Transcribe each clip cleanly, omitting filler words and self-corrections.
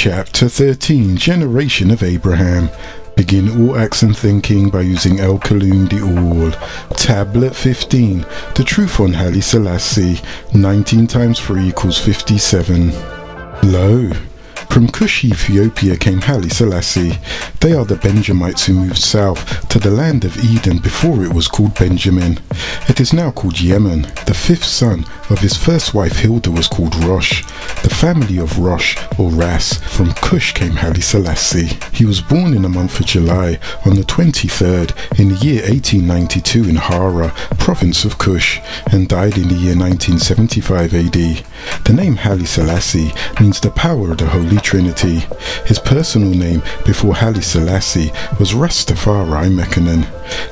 Chapter 13, Generation of Abraham. Begin all acts and thinking by using Al-Kalum the All. Tablet 15, The Truth on Haile Selassie. 19 times 3 equals 57. Lo! From Kush, Ethiopia came Haile Selassie. They are the Benjamites who moved south to the land of Eden before it was called Benjamin. It is now called Yemen. The fifth son of his first wife Hilda was called Rosh. The family of Rosh, or Ras, from Kush came Haile Selassie. He was born in the month of July on the 23rd in the year 1892 in Hara, province of Kush, and died in the year 1975 AD. The name Haile Selassie means the power of the Holy Trinity. His personal name before Haile Selassie was Rastafari Mekanen.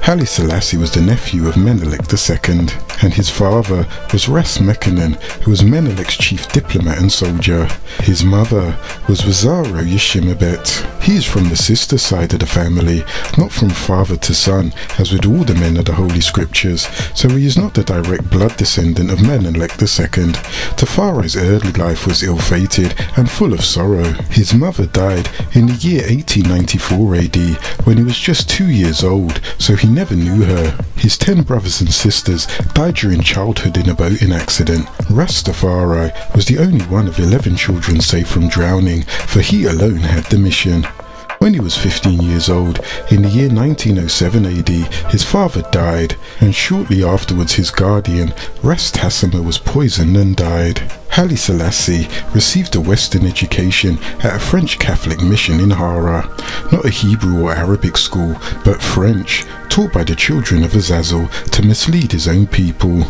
Haile Selassie was the nephew of Menelik II, and his father was Ras Mekanen, who was Menelik's chief diplomat and soldier. His mother was Wazaro Yeshimabet. He is from the sister side of the family, not from father to son, as with all the men of the Holy Scriptures, so he is not the direct blood descendant of Menelik II. Tafari's early life was ill-fated and full of sorrow. His mother died in the year 1894 AD, when he was just 2 years old, so he never knew her. His 10 brothers and sisters died during childhood in a boating accident. Rastafari was the only one of 11 children saved from drowning, for he alone had the mission. When he was 15 years old, in the year 1907 AD, his father died, and shortly afterwards his guardian, Ras Tassima, was poisoned and died. Haile Selassie received a Western education at a French Catholic mission in Hara, not a Hebrew or Arabic school, but French, taught by the children of Azazel to mislead his own people.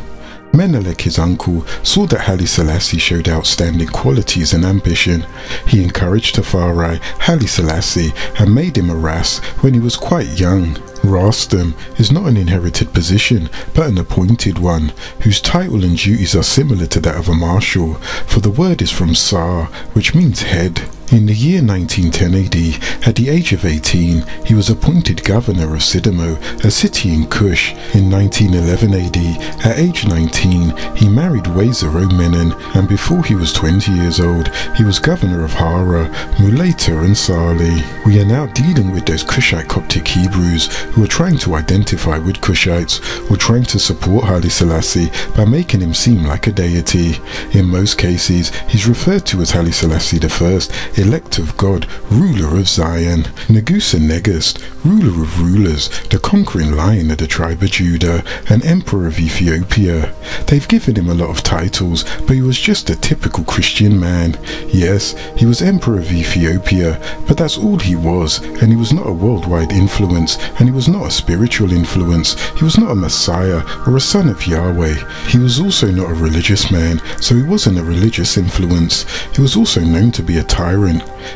Menelik, his uncle, saw that Haile Selassie showed outstanding qualities and ambition. He encouraged Tafari, Haile Selassie, and made him a Ras when he was quite young. Rasdom is not an inherited position, but an appointed one, whose title and duties are similar to that of a marshal, for the word is from Sar, which means head. In the year 1910 AD, at the age of 18, he was appointed governor of Sidamo, a city in Kush. In 1911 AD, at age 19, he married Wazaro Menen, and before he was 20 years old, he was governor of Hara, Mulata and Sali. We are now dealing with those Kushite Coptic Hebrews who are trying to identify with Kushites, or trying to support Haile Selassie by making him seem like a deity. In most cases, he's referred to as Haile Selassie I, elect of God, ruler of Zion, Negus and Negust, ruler of rulers, the conquering lion of the tribe of Judah, and emperor of Ethiopia. They've given him a lot of titles, but he was just a typical Christian man. Yes, he was emperor of Ethiopia, but that's all he was, and he was not a worldwide influence, and he was not a spiritual influence. He was not a Messiah or a son of Yahweh. He was also not a religious man, so he wasn't a religious influence. He was also known to be a tyrant.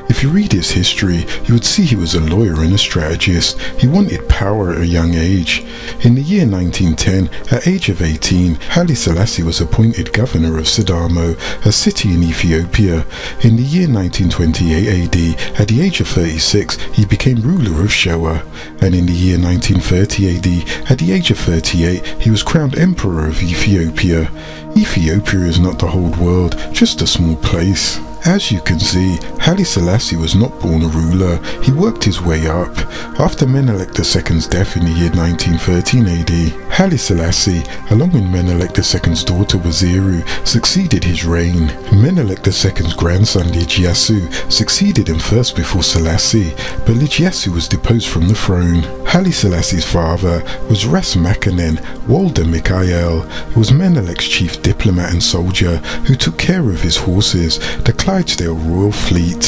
If you read his history, you would see he was a lawyer and a strategist. He wanted power at a young age. In the year 1910, at age of 18, Haile Selassie was appointed governor of Sidamo, a city in Ethiopia. In the year 1928 AD, at the age of 36, he became ruler of Shoa. And in the year 1930 AD, at the age of 38, he was crowned emperor of Ethiopia. Ethiopia is not the whole world, just a small place. As you can see, Haile Selassie was not born a ruler, he worked his way up. After Menelik II's death in the year 1913 AD, Haile Selassie, along with Menelik II's daughter Waziru, succeeded his reign. Menelik II's grandson Lijiasu succeeded him first before Selassie, but Lijiasu was deposed from the throne. Haile Selassie's father was Ras Mekanen Walda Mikhael, who was Menelik's chief diplomat and soldier, who took care of his horses, the Clydesdale Royal Fleet.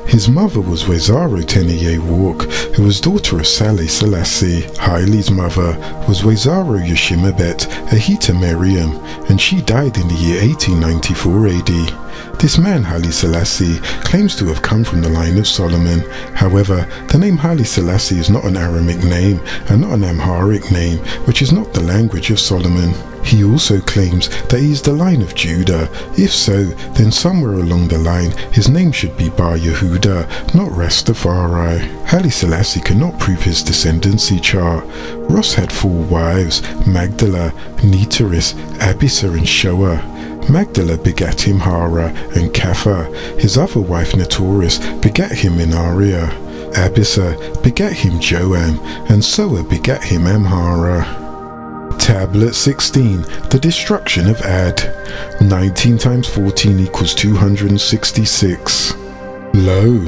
His mother was Wazaro Teneye Walk, who was daughter of Saleh Selassie. Haile's mother was Wazaro Yeshimabet Ahita Miriam, and she died in the year 1894 AD. This man, Haile Selassie, claims to have come from the line of Solomon. However, the name Haile Selassie is not an Aramic name and not an Amharic name, which is not the language of Solomon. He also claims that he is the line of Judah. If so, then somewhere along the line his name should be Bar Yehuda, not Rastafari. Haile Selassie cannot prove his descendancy chart. Ross had 4 wives, Magdala, Neteris, Abisa and Shoa. Magdala begat him Hara, and Kapha, his other wife Netoris, begat him Minaria. Abissa begat him Joam, and Soa begat him Amhara. Tablet 16. The destruction of Ad. 19 times 14 equals 266. Lo,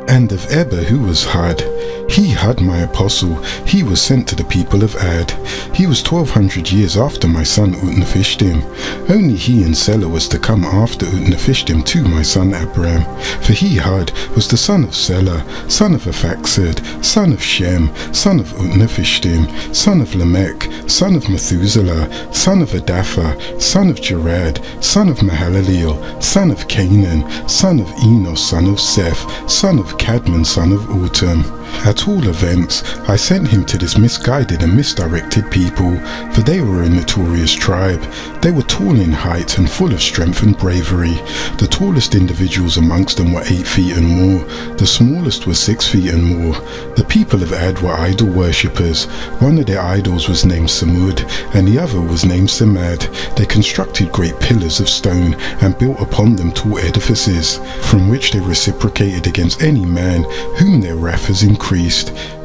and of Eber, who was Had. He had my apostle, he was sent to the people of Ad. He was 1200 years after my son Utnapishtim. Only he and Selah was to come after Utnapishtim to my son Abraham. For he Had was the son of Selah, son of Aphaxad, son of Shem, son of Utnapishtim, son of Lamech, son of Methuselah, son of Adapha, son of Jared, son of Mahalaleel, son of Canaan, son of Enos, son of Seth, son of Cadmon, son of Autumn. At all events, I sent him to this misguided and misdirected people, for they were a notorious tribe. They were tall in height and full of strength and bravery. The tallest individuals amongst them were 8 feet and more. The smallest were 6 feet and more. The people of Ad were idol worshippers. One of their idols was named Samud, and the other was named Samad. They constructed great pillars of stone and built upon them tall edifices, from which they reciprocated against any man whom their wrath has increased.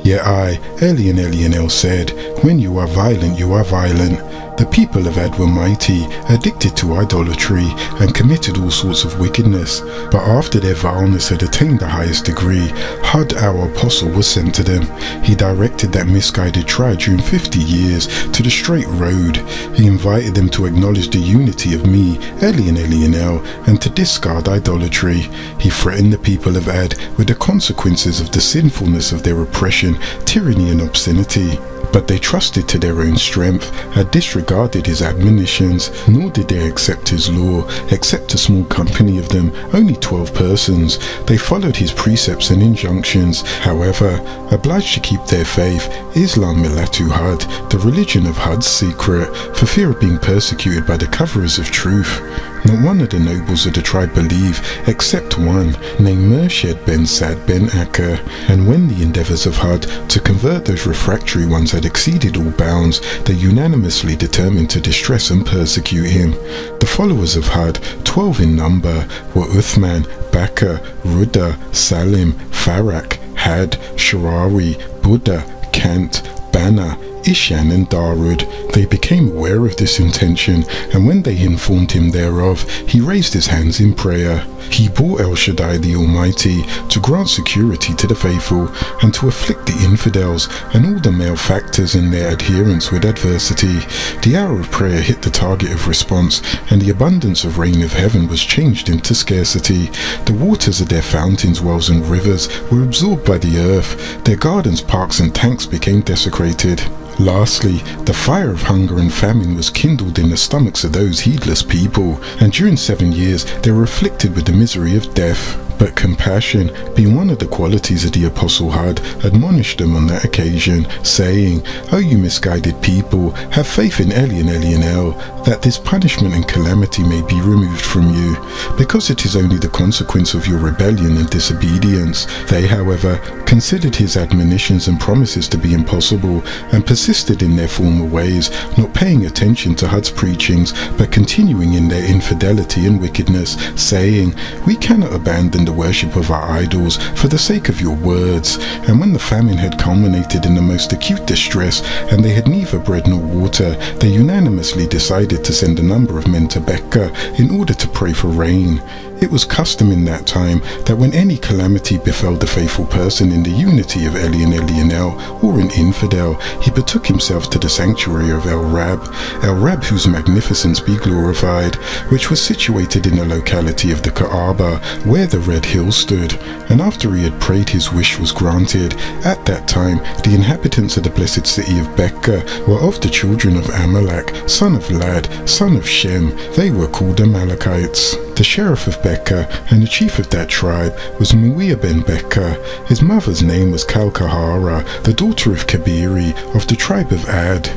Yet I, Elionel, said, when you are violent, you are violent. The people of Ad were mighty, addicted to idolatry, and committed all sorts of wickedness. But after their vileness had attained the highest degree, Had, our apostle, was sent to them. He directed that misguided tribe during 50 years to the straight road. He invited them to acknowledge the unity of me, Elionel, and to discard idolatry. He threatened the people of Ad with the consequences of the sinfulness of their oppression, tyranny, and obscenity. But they trusted to their own strength, had disregarded his admonitions, nor did they accept his law, except a small company of them, only 12 persons. They followed his precepts and injunctions. However, obliged to keep their faith, Islam Millatu Had, the religion of Had's secret, for fear of being persecuted by the coverers of truth. Not one of the nobles of the tribe believed, except one, named Murshid ben Sad ben Akka. And when the endeavours of Had to convert those refractory ones had exceeded all bounds, they unanimously determined to distress and persecute him. The followers of Had, 12 in number, were Uthman, Bakr, Rudda, Salim, Farak, Had, Sharawi, Buddha, Kant, Bana, Ishan and Darud. They became aware of this intention, and when they informed him thereof, he raised his hands in prayer. He bore El Shaddai the Almighty to grant security to the faithful, and to afflict the infidels and all the malefactors and their adherents with adversity. The hour of prayer hit the target of response, and the abundance of rain of heaven was changed into scarcity. The waters of their fountains, wells and rivers were absorbed by the earth. Their gardens, parks and tanks became desecrated. Lastly, the fire of hunger and famine was kindled in the stomachs of those heedless people, and during 7 years they were afflicted with the misery of death. But compassion, being one of the qualities of the Apostle Had, admonished them on that occasion, saying, O you misguided people, have faith in Elionel, that this punishment and calamity may be removed from you, because it is only the consequence of your rebellion and disobedience. They, however, considered his admonitions and promises to be impossible, and persisted in their former ways, not paying attention to Had's preachings, but continuing in their infidelity and wickedness, saying, We cannot abandon the worship of our idols for the sake of your words. And when the famine had culminated in the most acute distress, and they had neither bread nor water, they unanimously decided to send a number of men to Becca in order to pray for rain. It was custom in that time that when any calamity befell the faithful person in the unity of Elionel or an infidel, he betook himself to the sanctuary of El-Rab, whose magnificence be glorified, which was situated in the locality of the Kaaba, where the red hill stood. And after he had prayed, his wish was granted. At that time, the inhabitants of the blessed city of Becca were of the children of Amalek, son of Lad, son of Shem. They were called Amalekites. The sheriff of Becca and the chief of that tribe was Muawiyah ben Becca. His mother's name was Kalkahara, the daughter of Kabiri of the tribe of Ad.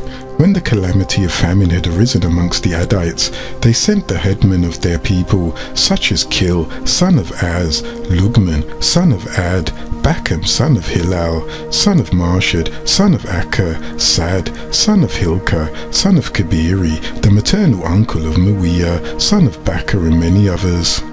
When the calamity of famine had arisen amongst the Adites, they sent the headmen of their people, such as Kil, son of Az, Lugman, son of Ad, Bakam, son of Hilal, son of Marshad, son of Akka, Sad, son of Hilka, son of Kabiri, the maternal uncle of Muawiyah, son of Bakr, and many others.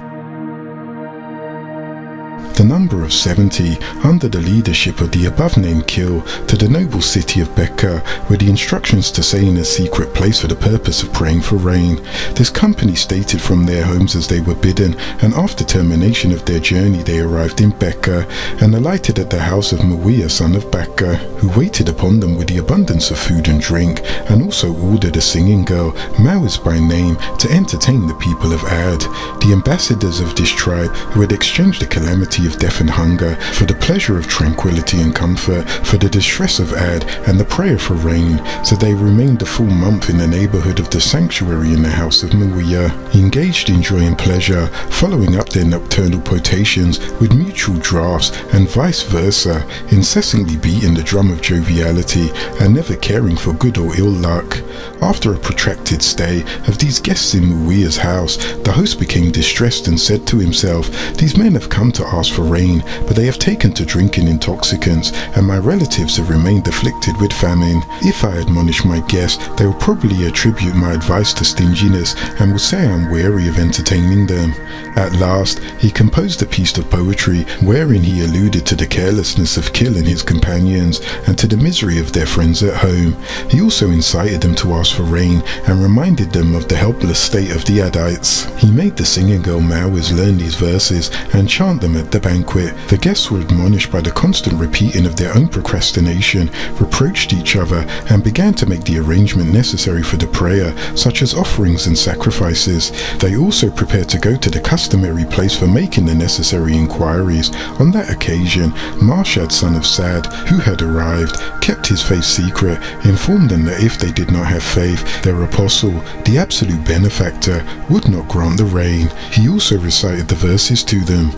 The number of 70, under the leadership of the above-named Kil, to the noble city of Becca, with the instructions to stay in a secret place for the purpose of praying for rain. This company stated from their homes as they were bidden, and after termination of their journey they arrived in Becca, and alighted at the house of Muawiyah son of Bakr, who waited upon them with the abundance of food and drink, and also ordered a singing girl, Mawiz by name, to entertain the people of Ad, the ambassadors of this tribe, who had exchanged the calamity of death and hunger for the pleasure of tranquility and comfort, for the distress of Ad and the prayer for rain. So they remained a full month in the neighborhood of the sanctuary in the house of Muawiyah, engaged in joy and pleasure, following up their nocturnal potations with mutual draughts and vice versa, incessantly beating the drum of joviality and never caring for good or ill luck. After a protracted stay of these guests in Muawiyah's house, the host became distressed and said to himself, "These men have come to ask for rain, but they have taken to drinking intoxicants, and my relatives have remained afflicted with famine. If I admonish my guests, they will probably attribute my advice to stinginess and will say I am weary of entertaining them." At last, he composed a piece of poetry wherein he alluded to the carelessness of Kil and his companions, and to the misery of their friends at home. He also incited them to ask for rain, and reminded them of the helpless state of the Adites. He made the singing girl Mawiz learn these verses and chant them at the banquet. The guests were admonished by the constant repeating of their own procrastination, reproached each other, and began to make the arrangement necessary for the prayer, such as offerings and sacrifices. They also prepared to go to the customary place for making the necessary inquiries. On that occasion, Marshad son of Sad, who had arrived, kept his faith secret, informed them that if they did not have faith, their apostle, the absolute benefactor, would not grant the rain. He also recited the verses to them.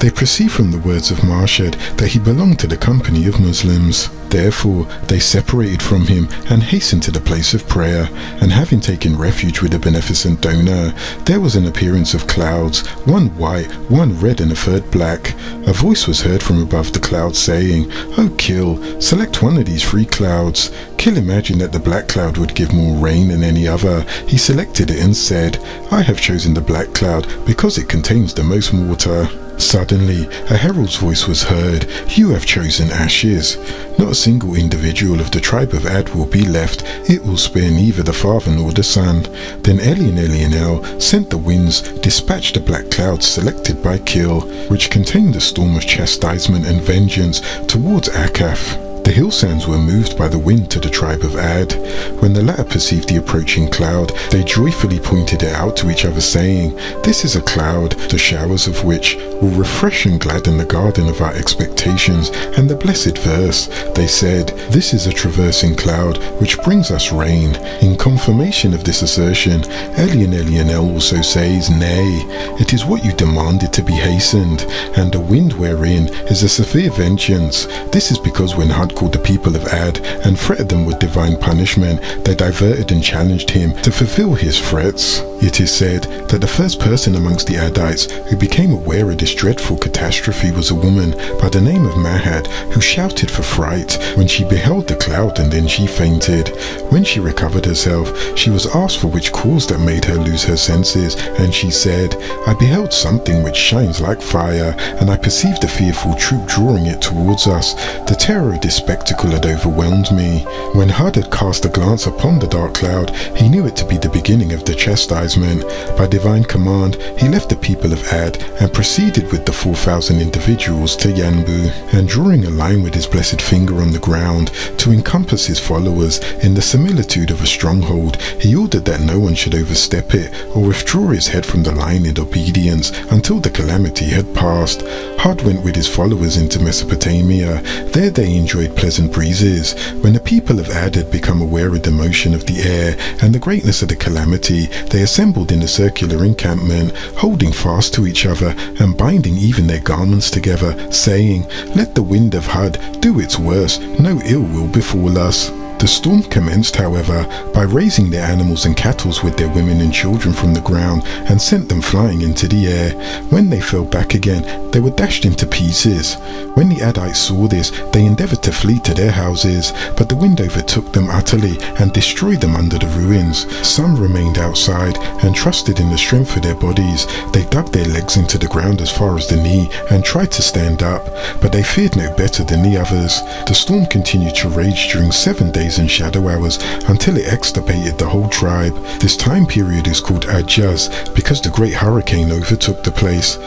They perceived from the words of Marshad that he belonged to the company of Muslims. Therefore, they separated from him and hastened to the place of prayer, and having taken refuge with the beneficent donor, there was an appearance of clouds, one white, one red, and a third black. A voice was heard from above the clouds saying, "O Kil, select one of these three clouds." Kil imagined that the black cloud would give more rain than any other. He selected it and said, "I have chosen the black cloud because it contains the most water." Suddenly, a herald's voice was heard, "You have chosen ashes. Not a single individual of the tribe of Ad will be left. It will spare neither the father nor the son." Then Elionel sent the winds, dispatched the black clouds selected by Kil, which contained a storm of chastisement and vengeance towards Akaf. The hill sands were moved by the wind to the tribe of Ad. When the latter perceived the approaching cloud, they joyfully pointed it out to each other, saying, "This is a cloud, the showers of which will refresh and gladden the garden of our expectations." And the blessed verse, they said, "This is a traversing cloud, which brings us rain." In confirmation of this assertion, Elionel also says, "Nay, it is what you demanded to be hastened, and the wind wherein is a severe vengeance." This is because when Hud called the people of Ad and threatened them with divine punishment, they diverted and challenged him to fulfill his threats. It is said that the first person amongst the Adites who became aware of this dreadful catastrophe was a woman by the name of Mahad, who shouted for fright when she beheld the cloud, and then she fainted. When she recovered herself, she was asked for which cause that made her lose her senses, and she said, "I beheld something which shines like fire, and I perceived a fearful troop drawing it towards us. The terror of this spectacle had overwhelmed me." When Hud had cast a glance upon the dark cloud, he knew it to be the beginning of the chastisement. By divine command, he left the people of Ad and proceeded with the 4,000 individuals to Yanbu, and drawing a line with his blessed finger on the ground to encompass his followers in the similitude of a stronghold, he ordered that no one should overstep it or withdraw his head from the line in obedience until the calamity had passed. Hud went with his followers into Mesopotamia. There they enjoyed pleasant breezes. When the people of Ad had become aware of the motion of the air and the greatness of the calamity, they assembled in a circular encampment, holding fast to each other and binding even their garments together, saying, "Let the wind of Hud do its worst, no ill will befall us." The The storm commenced, however, by raising their animals and cattle with their women and children from the ground and sent them flying into the air. When they fell back again, they were dashed into pieces. When the Addites saw this, they endeavored to flee to their houses, but the wind overtook them utterly and destroyed them under the ruins. Some remained outside and trusted in the strength of their bodies. They dug their legs into the ground as far as the knee and tried to stand up, but they feared no better than the others. The storm continued to rage during 7 days and shadow hours until it extirpated the whole tribe. This time period is called Ajaz because the great hurricane overtook the place.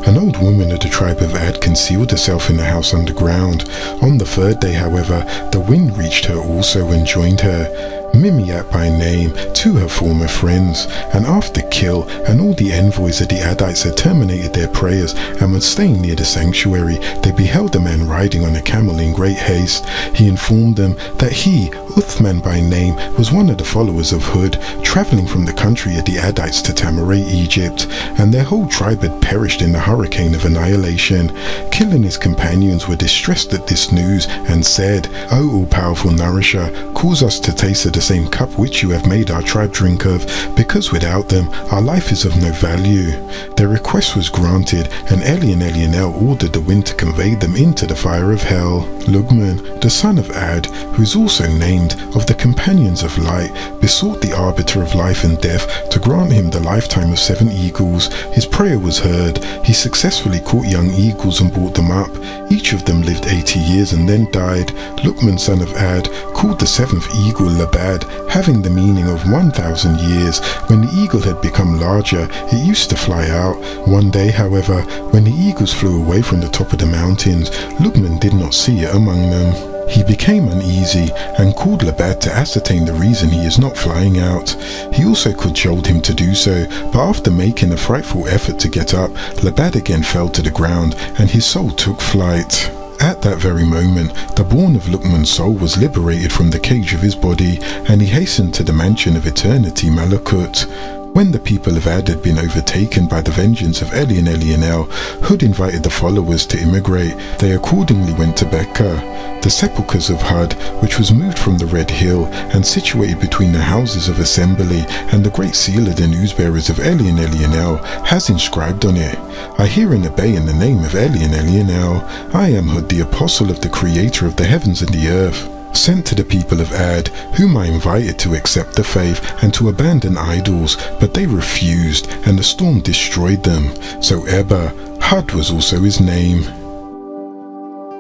An old woman of the tribe of Ad concealed herself in the house underground. On the 3rd day, however, the wind reached her also and joined her, Mimiat by name, to her former friends. And after Kil and all the envoys of the Adites had terminated their prayers and were staying near the sanctuary, they beheld a man riding on a camel in great haste. He informed them that he, Uthman by name, was one of the followers of Hud, travelling from the country of the Adites to Tamaray, Egypt, and their whole tribe had perished in the hurricane of annihilation. Kil and his companions were distressed at this news and said, "O all-powerful nourisher, cause us to taste of the same cup which you have made our tribe drink of, because without them our life is of no value." Their request was granted, and Eli and Elionel ordered the wind to convey them into the fire of hell. Lugman, the son of Ad, who is also named of the Companions of Light, besought the Arbiter of Life and Death to grant him the lifetime of 7 eagles. His prayer was heard. He successfully caught young eagles and brought them up. Each of them lived 80 years and then died. Lukman, son of Ad, called the 7th eagle Labad, having the meaning of 1,000 years. When the eagle had become larger, it used to fly out. One day, however, when the eagles flew away from the top of the mountains, Lukman did not see it among them. He became uneasy and called Labad to ascertain the reason he is not flying out. He also cajoled him to do so, but after making a frightful effort to get up, Labad again fell to the ground and his soul took flight. At that very moment, the born of Lukman's soul was liberated from the cage of his body, and he hastened to the mansion of eternity, Malakut. When the people of Ad had been overtaken by the vengeance of Eli and Elionel, Hud invited the followers to immigrate. They accordingly went to Becca. The sepulchres of Hud, which was moved from the Red Hill and situated between the houses of assembly and the great seal of the newsbearers of Eli and Elionel, has inscribed on it, "I hear and obey in the name of Eli and Elionel. I am Hud, the apostle of the creator of the heavens and the earth, sent to the people of Ad, whom I invited to accept the faith and to abandon idols, but they refused, and the storm destroyed them." So Ebba, Hud was also his name.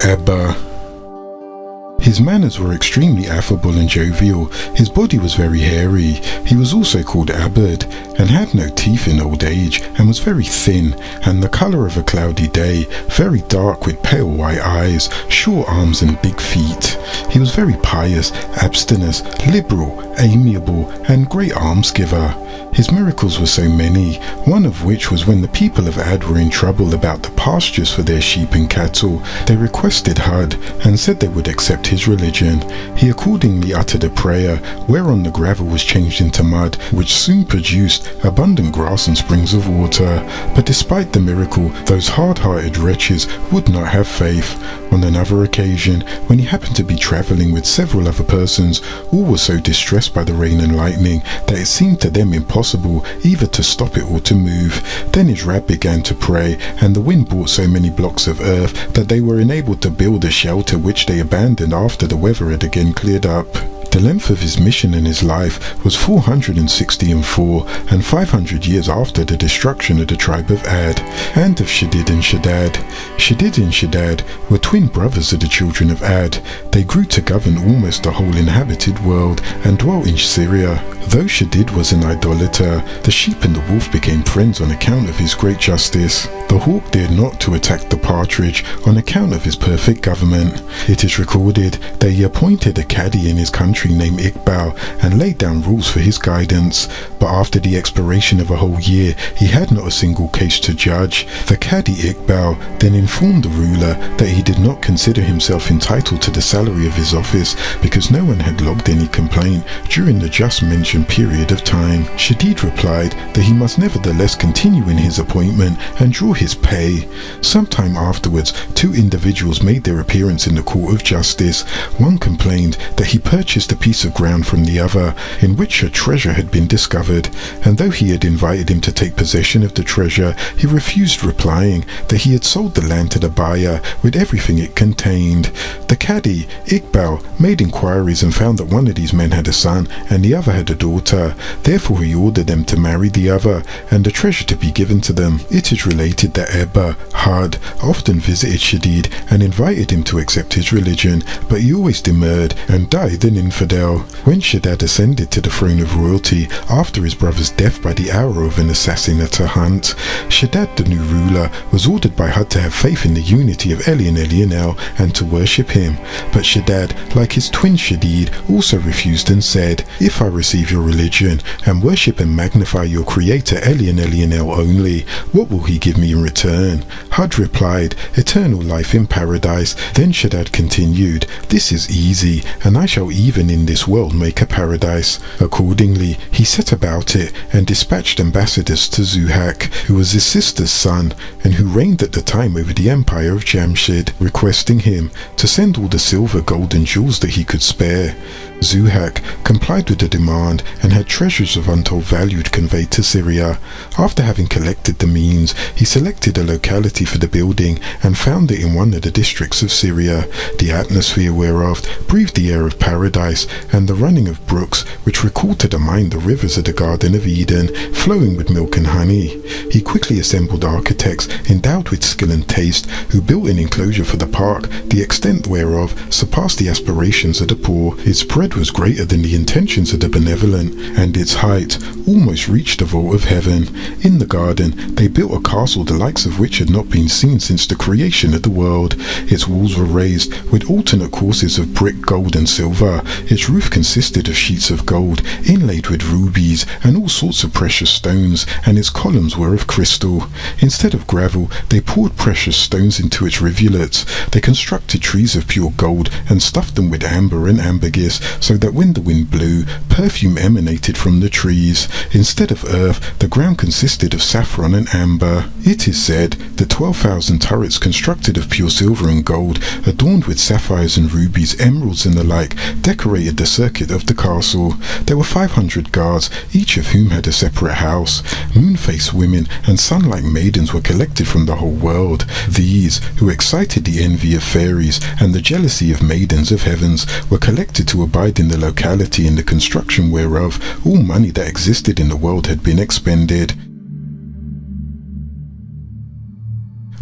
Ebba. His manners were extremely affable and jovial. His body was very hairy. He was also called Abad, and had no teeth in old age, and was very thin, and the colour of a cloudy day, very dark with pale white eyes, short arms and big feet. He was very pious, abstinent, liberal, amiable, and great almsgiver. His miracles were so many, one of which was when the people of Ad were in trouble about the pastures for their sheep and cattle, they requested Hud and said they would accept his religion. He accordingly uttered a prayer, whereon the gravel was changed into mud, which soon produced abundant grass and springs of water. But despite the miracle, those hard-hearted wretches would not have faith. On another occasion, when he happened to be travelling with several other persons, all were so distressed by the rain and lightning that it seemed to them impossible either to stop it or to move. Then his Rab began to pray, and the wind brought so many blocks of earth that they were enabled to build a shelter which they abandoned after the weather had again cleared up. The length of his mission in his life was 464, and 500 years after the destruction of the tribe of Ad, and of Shadid and Shaddad. Shadid and Shaddad were twin brothers of the children of Ad. They grew to govern almost the whole inhabited world, and dwelt in Syria. Though Shadid was an idolater, the sheep and the wolf became friends on account of his great justice. The hawk dared not to attack the partridge on account of his perfect government. It is recorded that he appointed a caddi in his country dignitary named Iqbal and laid down rules for his guidance. But after the expiration of a whole year, he had not a single case to judge. The Qadi Iqbal then informed the ruler that he did not consider himself entitled to the salary of his office because no one had logged any complaint during the just mentioned period of time. Shadid replied that he must nevertheless continue in his appointment and draw his pay. Sometime afterwards, two individuals made their appearance in the court of justice. One complained that he purchased a piece of ground from the other in which a treasure had been discovered, and though he had invited him to take possession of the treasure, he refused, replying that he had sold the land to the buyer with everything it contained. The Qadi, Iqbal, made inquiries and found that one of these men had a son and the other had a daughter. Therefore he ordered them to marry the other and the treasure to be given to them. It is related that Al-Haadi often visited Shadid and invited him to accept his religion, but he always demurred and died an infidel. When Shadad ascended to the throne of royalty after his brother's death by the arrow of an assassin at a hunt, Shadad, the new ruler, was ordered by Hud to have faith in the unity of Eli and Elionel and to worship him. But Shadad, like his twin Shadid, also refused and said, "If I receive your religion and worship and magnify your creator Eli and Elionel only, what will he give me in return?" Hud replied, "Eternal life in paradise." Then Shadad continued, "This is easy, and I shall even in this world make a paradise." Accordingly, he set about it and dispatched ambassadors to Zuhak, who was his sister's son and who reigned at the time over the empire of Jamshid, requesting him to send all the silver, gold and jewels that he could spare. Zuhak complied with the demand and had treasures of untold value conveyed to Syria. After having collected the means, he selected a locality for the building and found it in one of the districts of Syria, the atmosphere whereof breathed the air of paradise and the running of brooks which recalled to the mind the rivers of the Garden of Eden, flowing with milk and honey. He quickly assembled architects endowed with skill and taste, who built an enclosure for the park, the extent whereof surpassed the aspirations of the poor. Its breadth was greater than the intentions of the benevolent, and its height almost reached the vault of heaven. In the garden they built a castle the likes of which had not been seen since the creation of the world. Its walls were raised with alternate courses of brick, gold and silver. Its roof consisted of sheets of gold inlaid with rubies and all sorts of precious stones, and its columns were of crystal. Instead of gravel, they poured precious stones into its rivulets. They constructed trees of pure gold and stuffed them with amber and ambergris, so that when the wind blew, perfume emanated from the trees. Instead of earth, the ground consisted of saffron and amber. It is said that 12,000 turrets constructed of pure silver and gold, adorned with sapphires and rubies, emeralds and the like, decorated the circuit of the castle. There were 500 guards, each of whom had a separate house. Moon-faced women and sun-like maidens were collected from the whole world. These, who excited the envy of fairies and the jealousy of maidens of heavens, were collected to abide in the locality in the construction whereof all money that existed in the world had been expended.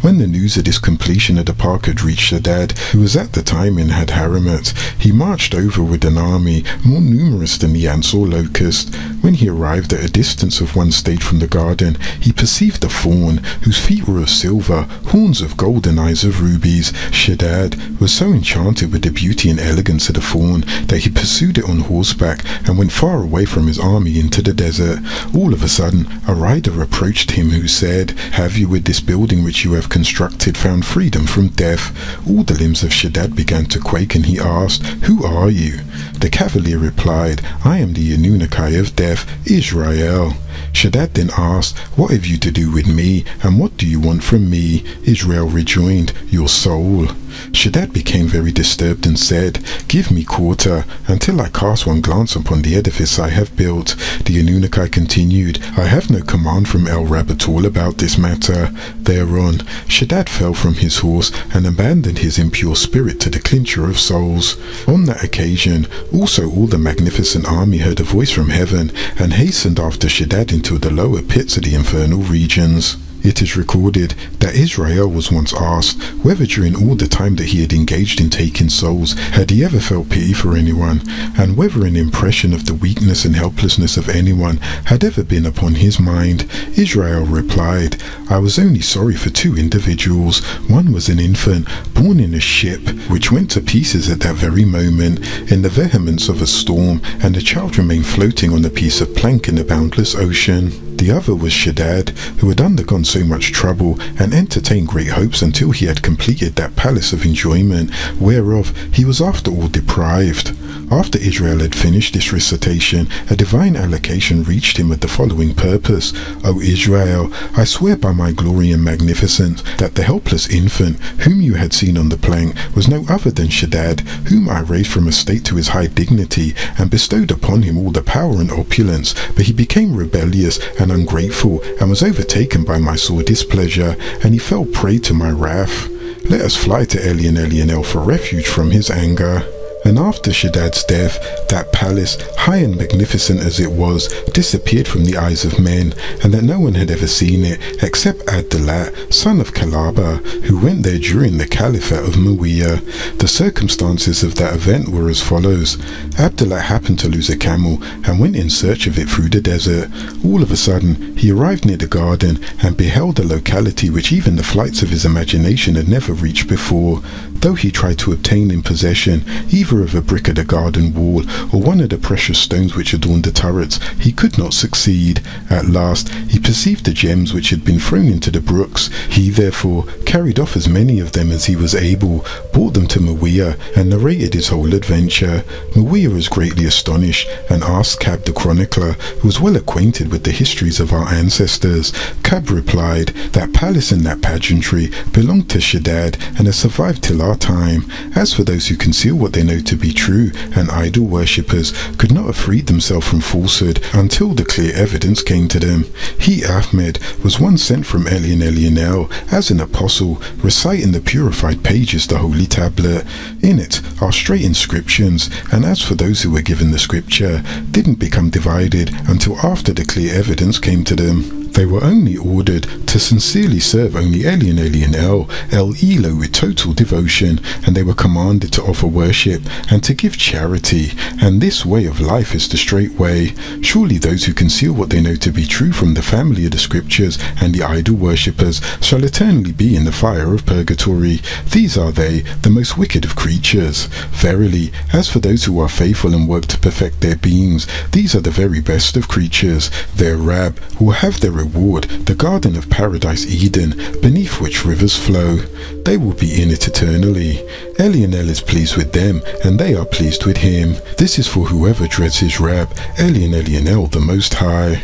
When the news of this completion of the park had reached Shadad, who was at the time in Hadharamat, he marched over with an army more numerous than the ants or locusts. When he arrived at a distance of one stage from the garden, he perceived a fawn, whose feet were of silver, horns of gold and eyes of rubies. Shadad was so enchanted with the beauty and elegance of the fawn that he pursued it on horseback and went far away from his army into the desert. All of a sudden, a rider approached him who said, "Have you with this building which you have constructed found freedom from death?" All the limbs of Shadad began to quake, and he asked, "Who are you?" The cavalier replied, "I am the Yaa-Nun of death, Israel." Shadad then asked, "What have you to do with me, and what do you want from me?" Israel rejoined, "Your soul." Shadad became very disturbed and said, "Give me quarter, until I cast one glance upon the edifice I have built." The Yaa-Nun continued, "I have no command from El-Rab at all about this matter." Thereon, Shadad fell from his horse and abandoned his impure spirit to the clincher of souls. On that occasion, also all the magnificent army heard a voice from heaven and hastened after Shadad into the lower pits of the infernal regions. It is recorded that Israel was once asked whether during all the time that he had engaged in taking souls had he ever felt pity for anyone, and whether an impression of the weakness and helplessness of anyone had ever been upon his mind. Israel replied, "I was only sorry for two individuals. One was an infant born in a ship which went to pieces at that very moment in the vehemence of a storm, and the child remained floating on a piece of plank in the boundless ocean. The other was Shaddad, who had undergone so much trouble and entertained great hopes until he had completed that palace of enjoyment, whereof he was after all deprived." After Israel had finished this recitation, a divine allocation reached him with the following purpose: "O Israel, I swear by my glory and magnificence that the helpless infant whom you had seen on the plank was no other than Shaddad, whom I raised from a state to his high dignity and bestowed upon him all the power and opulence, but he became rebellious and ungrateful and was overtaken by my sore displeasure, and he fell prey to my wrath. Let us fly to Elionel for refuge from his anger." And after Shaddad's death, that palace, high and magnificent as it was, disappeared from the eyes of men, and that no one had ever seen it except Abdullah, son of Kalaba, who went there during the Caliphate of Muawiyah. The circumstances of that event were as follows. Abdullah happened to lose a camel and went in search of it through the desert. All of a sudden, he arrived near the garden and beheld a locality which even the flights of his imagination had never reached before. Though he tried to obtain in possession either of a brick of the garden wall or one of the precious stones which adorned the turrets, he could not succeed. At last he perceived the gems which had been thrown into the brooks. He therefore carried off as many of them as he was able, brought them to Muawiyah, and narrated his whole adventure. Muawiyah was greatly astonished and asked Kab the chronicler, who was well acquainted with the histories of our ancestors. Kab replied, "That palace and that pageantry belonged to Shaddad and has survived till our time. As for those who conceal what they know to be true, and idol worshippers could not have freed themselves from falsehood until the clear evidence came to them. He, Ahmed, was once sent from Elionel as an apostle, reciting the purified pages, the holy tablet. In it are straight inscriptions, and as for those who were given the scripture, didn't become divided until after the clear evidence came to them. They were only ordered to sincerely serve only El Elo with total devotion, and they were commanded to offer worship and to give charity, and this way of life is the straight way. Surely those who conceal what they know to be true from the family of the scriptures and the idol worshippers shall eternally be in the fire of purgatory. These are they, the most wicked of creatures. Verily, as for those who are faithful and work to perfect their beings, these are the very best of creatures. Their Rab will have their reward, the garden of paradise Eden, beneath which rivers flow. They will be in it eternally. Elionel is pleased with them, and they are pleased with him. This is for whoever dreads his Rab, Elionel the Most High.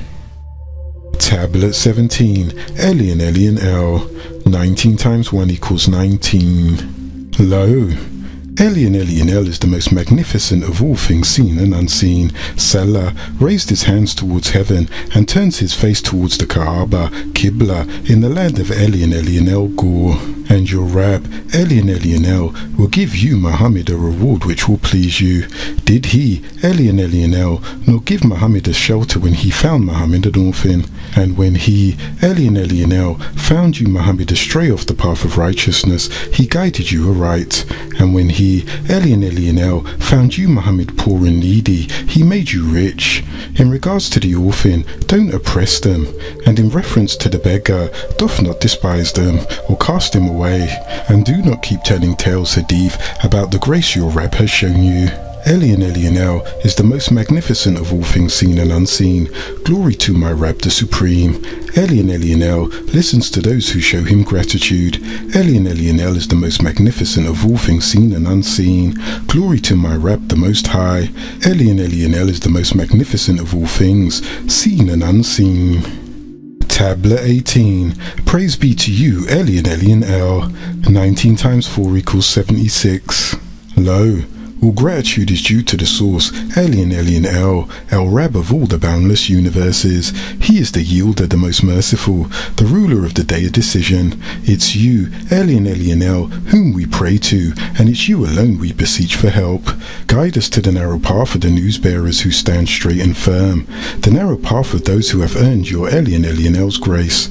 Tablet 17. Elionel. 19 times 1 equals 19. Lo, Elionel is the most magnificent of all things seen and unseen. Salah raised his hands towards heaven and turns his face towards the Kaaba, Qibla, in the land of Elionel Gur. And your Rab, Elionel, will give you, Muhammad, a reward which will please you. Did he, Elionel, not give Muhammad a shelter when he found Muhammad an orphan? And when he, Elionel, found you, Muhammad, astray off the path of righteousness, he guided you aright. And when he, Elionel, found you, Muhammad, poor and needy, he made you rich. In regards to the orphan, don't oppress them, and in reference to the beggar, doth not despise them, or cast him away, and do not keep telling tales, Hadith, about the grace your Rab has shown you. Elionel is the most magnificent of all things seen and unseen. Glory to my Rab the Supreme. Elionel listens to those who show him gratitude. Elionel is the most magnificent of all things seen and unseen. Glory to my Rab the Most High. Elionel is the most magnificent of all things seen and unseen. Tablet 18. Praise be to you, Elionel. 19 times 4 equals 76. Lo, all gratitude is due to the source, Elionel, El Rab of all the boundless universes. He is the yielder, the most merciful, the ruler of the day of decision. It's you, Elionel, whom we pray to, and it's you alone we beseech for help. Guide us to the narrow path of the news bearers who stand straight and firm, the narrow path of those who have earned your Elionel's grace.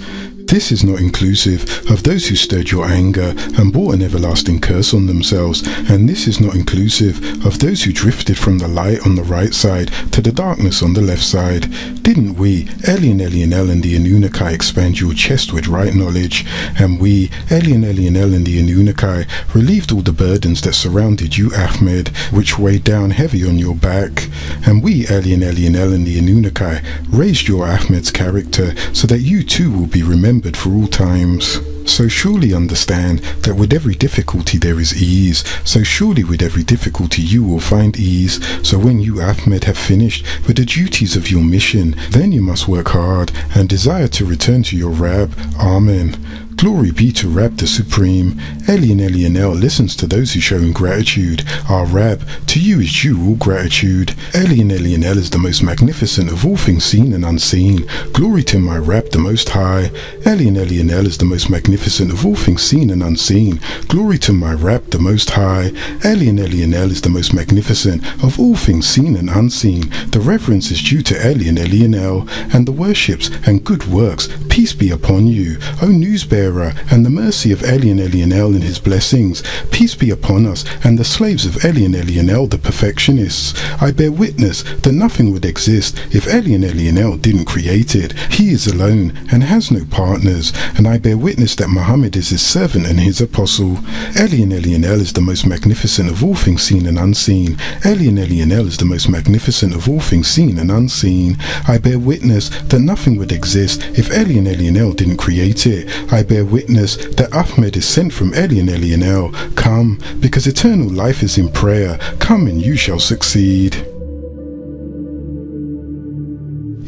This is not inclusive of those who stirred your anger and brought an everlasting curse on themselves, and this is not inclusive of those who drifted from the light on the right side to the darkness on the left side. Didn't we, Elionel and the Anunnaki, expand your chest with right knowledge, and we, Elionel and the Anunnaki, relieved all the burdens that surrounded you, Ahmed, which weighed down heavy on your back, and we, Elionel and the Anunnaki, raised your Ahmed's character so that you too will be remembered for all times. So surely understand that with every difficulty there is ease, so surely with every difficulty you will find ease. So when you, Ahmed, have finished with the duties of your mission, then you must work hard and desire to return to your Rab. Amen. Glory be to Rab the Supreme. Elionel listens to those who show him gratitude. Our Rab, to you is due all gratitude. Elionel is the most magnificent of all things seen and unseen. Glory to my Rab the Most High. Elionel is the most magnificent of all things seen and unseen. Glory to my Rab the Most High. Elionel is the most magnificent of all things seen and unseen. The reverence is due to Elionel, and the worships and good works, peace be upon you, O newsbearer, and the mercy of Elionel and his blessings, peace be upon us, and the slaves of Elionel, the perfectionists. I bear witness that nothing would exist if Elionel didn't create it. He is alone and has no partners, and I bear witness that Muhammad is his servant and his apostle. Elionel is the most magnificent of all things seen and unseen. Elionel is the most magnificent of all things seen and unseen. I bear witness that nothing would exist if Elionel didn't create it. I bear witness that Ahmed is sent from Elionel. Come, because eternal life is in prayer. Come and you shall succeed.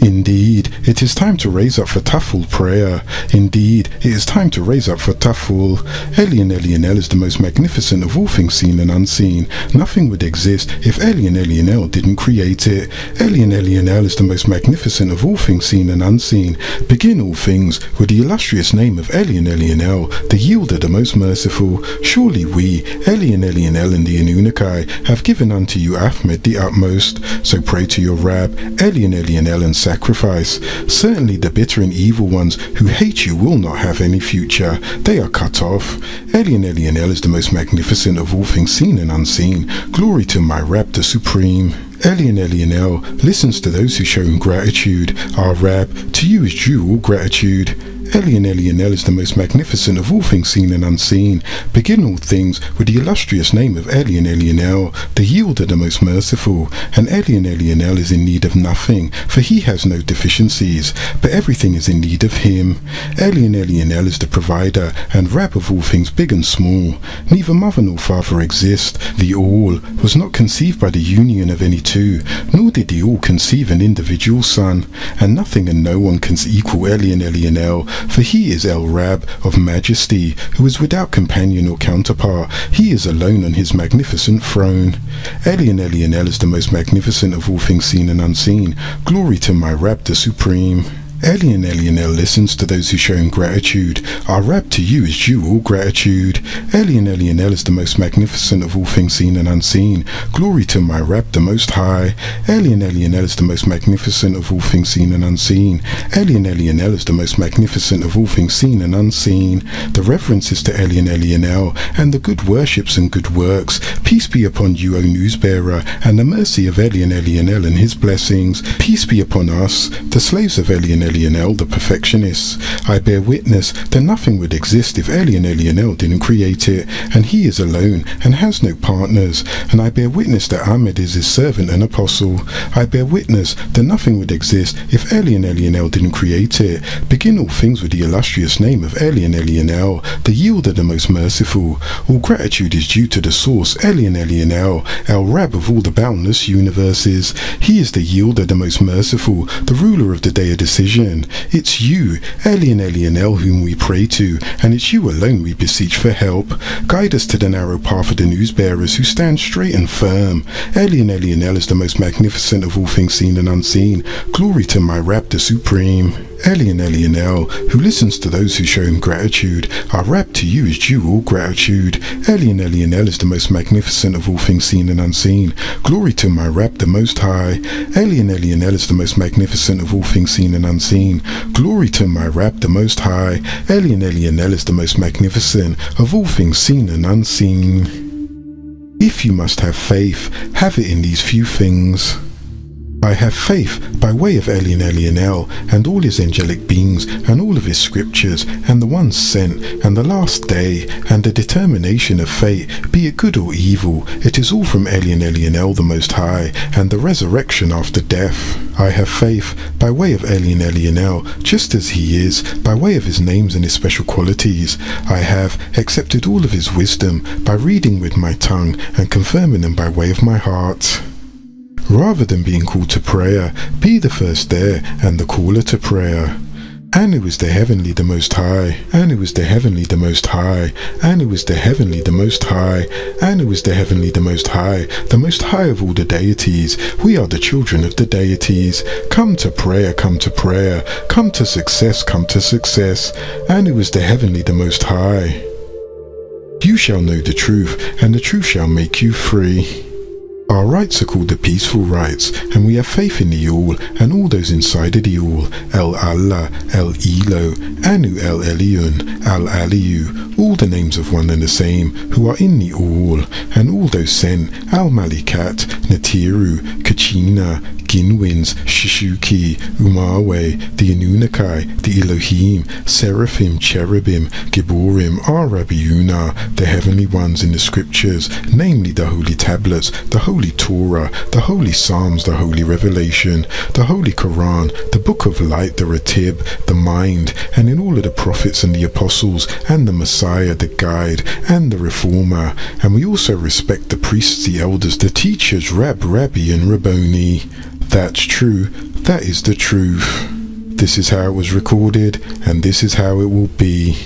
Indeed, it is time to raise up for Taful prayer. Indeed, it is time to raise up for Taful. Elionel is the most magnificent of all things seen and unseen. Nothing would exist if Elionel didn't create it. Elionel is the most magnificent of all things seen and unseen. Begin all things with the illustrious name of Elionel, the yielder, the most merciful. Surely we, Elionel and the Anunnaki, have given unto you Ahmed the utmost. So pray to your Rab, Elionel, and sacrifice. Certainly the bitter and evil ones who hate you will not have any future. They are cut off. Elionel is the most magnificent of all things seen and unseen. Glory to my Rab the Supreme. Elionel listens to those who show him gratitude. Our Rab, to you is due all gratitude. Elionel is the most magnificent of all things seen and unseen. Begin all things with the illustrious name of Elionel, the yielder, the most merciful. And Elionel is in need of nothing, for he has no deficiencies, but everything is in need of him. Elionel is the provider and Rab of all things big and small. Neither mother nor father exist. The All was not conceived by the union of any two, nor did the All conceive an individual son. And nothing and no one can equal Elionel, for he is El Rab of majesty, who is without companion or counterpart. He is alone on his magnificent throne. Elionel is the most magnificent of all things seen and unseen. Glory to my Rab the Supreme. Elionel listens to those who show him gratitude. Our Rab, to you is due all gratitude. Elionel is the most magnificent of all things seen and unseen. Glory to my Rab the Most High. Elionel is the most magnificent of all things seen and unseen. Elionel is the most magnificent of all things seen and unseen. The reverence is to Elionel, and the good worships and good works. Peace be upon you, O newsbearer, and the mercy of Elionel and his blessings. Peace be upon us, the slaves of Elionel, the perfectionists. I bear witness that nothing would exist if Elionel didn't create it, and he is alone and has no partners. And I bear witness that Ahmed is his servant and apostle. I bear witness that nothing would exist if Elionel didn't create it. Begin all things with the illustrious name of Elionel, the yielder, the most merciful. All gratitude is due to the source, Elionel, El Rab of all the boundless universes. He is the yielder, the most merciful, the ruler of the day of decision. It's you, Elionel, whom we pray to, and it's you alone we beseech for help. Guide us to the narrow path of the newsbearers who stand straight and firm. Elionel is the most magnificent of all things seen and unseen. Glory to my Rab the Supreme. Elionel, who listens to those who show him gratitude. Our Rab, to you is due all gratitude. Elionel is the most magnificent of all things seen and unseen. Glory to my Rab the Most High. Elionel is the most magnificent of all things seen and unseen. unseen. Glory to my Rab, the Most High. Elionel is the most magnificent of all things seen and unseen. If you must have faith, have it in these few things. I have faith by way of Elionel and all his angelic beings and all of his scriptures and the ones sent and the last day and the determination of fate, be it good or evil, it is all from Elionel the Most High and the resurrection after death. I have faith by way of Elionel just as he is, by way of his names and his special qualities. I have accepted all of his wisdom by reading with my tongue and confirming them by way of my heart. Rather than being called to prayer, be the first there and the caller to prayer. Anu is the heavenly, the Most High. Anu is the heavenly, the Most High. Anu is the heavenly, the Most High. Anu is the heavenly, the Most High of all the deities. We are the children of the deities. Come to prayer, come to prayer. Come to success, come to success. Anu is the heavenly, the Most High. You shall know the truth, and the truth shall make you free. Our rites are called the peaceful rites, and we have faith in the All, and all those inside of the All. El-Allah, El-Elo, Anu El-Elyon, Al-Aliyu, all the names of one and the same, who are in the All, and all those sent, Al-Malikat, Natiru, Kachina, Ginwins, Shishuki, Umawe, the Anunnaki, the Elohim, Seraphim, Cherubim, Gibborim, Arabiuna, the heavenly ones in the scriptures, namely the holy tablets, the holy Torah, the holy Psalms, the holy Revelation, the holy Quran, the book of light, the Ratib, the mind, and in all of the prophets and the apostles, and the Messiah, the guide, and the reformer. And we also respect the priests, the elders, the teachers, Rabbi, and Rabboni. That's true. That is the truth. This is how it was recorded, and this is how it will be.